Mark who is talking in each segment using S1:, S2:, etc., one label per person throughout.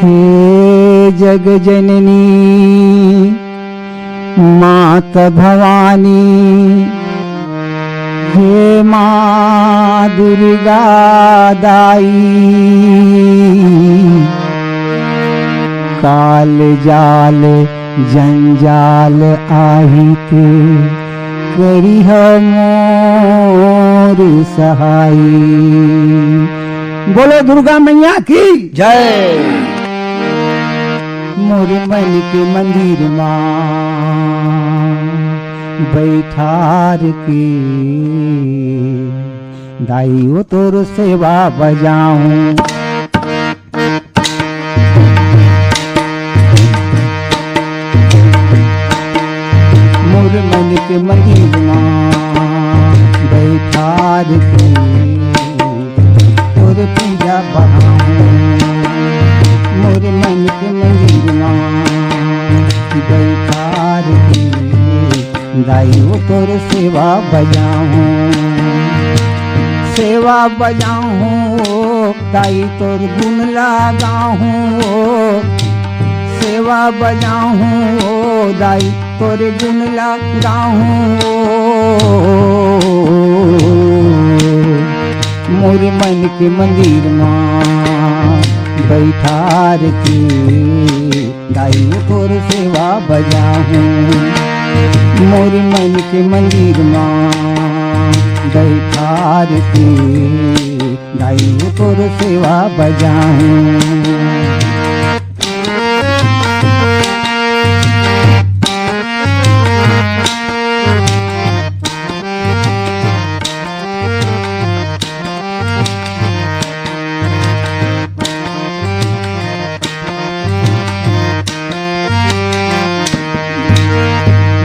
S1: हे जग जननी मात भवानी, हे माँ दुर्गा दाई, काल जाल जंजाल आहिते करिह मोर सहाई। बोलो दुर्गा मैया की
S2: जय।
S1: मोर मन के मंदिर माँ बैठार के दाइयो तोर सेवा बजाऊं। मोर मन के मंदिर माँ बैठार के तोर पूजा बढ़ाऊं। मोर मन के मंदिर माँ बैठार के दाइयो तोर सेवा बजाऊं। सेवा बजाऊं दाई तोर गुण लगाऊं। सेवा बजाऊं दाई तोर गुण लगाऊं। मोर मन के मंदिर माँ बैठार के दाई तोर सेवा बजाऊं। मोर मन के मंदिर माँ बैठार के दाई तोर सेवा बजाऊं।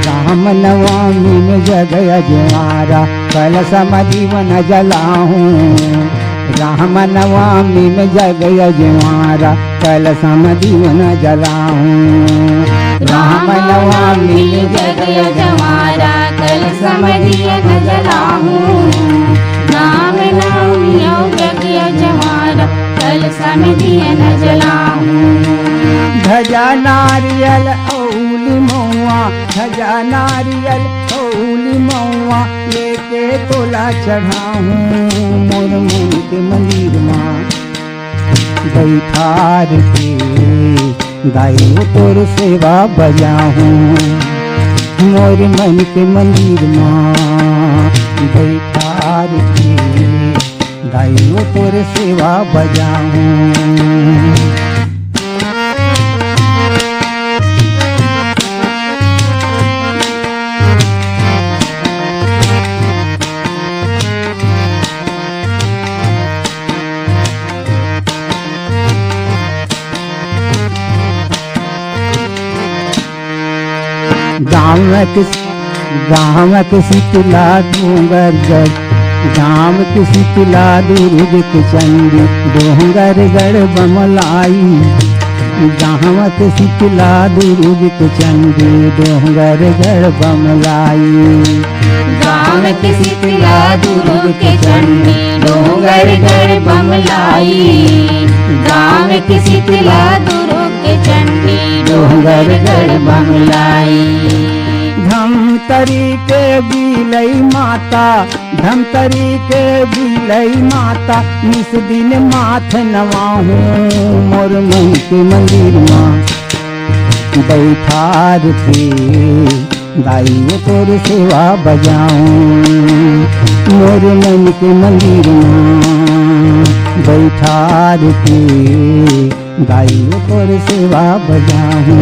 S1: राम नवमी में जगय जवारा कलश जीवन जलाऊं। राम नवमी में जगय जवारा कलश जीवन जलाऊं।
S3: राम नवमी में जगय जवारा कलश जीवन जलाऊं। राम नवमी जगय जवारा कलश जीवन जलाऊं।
S1: ध्वजा नारियल औली मौआ, ध्वजा नारियल औली मौआ लेके तोला चढ़ाऊं। मोर मन के मंदिर माँ बैठार के दाइयो तोर सेवा बजाऊं। मोर मन के मंदिर माँ बैठार के दाइयो तोर सेवा बजाऊं। गाँव के शीतला डूंगर गढ़, गाँव के शीतला दुर्ग के चंडी डोंगर गढ़ बमलाई। गाँव के शीतला दुर्ग के चंडी डोंगर गढ़ बमलाई।
S3: गाँव के शीतला दुर्ग के चंडी डोंगर गढ़ बमलाई। गाँव के शीतला दुर्ग के चंडी डोंगर गढ़ बमलाई।
S1: धमतरी के बिलई माता, धमतरी के बिलई माता निस दिन माथ नवाहूं। मोर मन के मंदिर माँ बैठार के दाइयो तोर सेवा बजाऊं। मोर मन के मंदिर माँ बैठार के दाइयो तोर सेवा बजाऊं।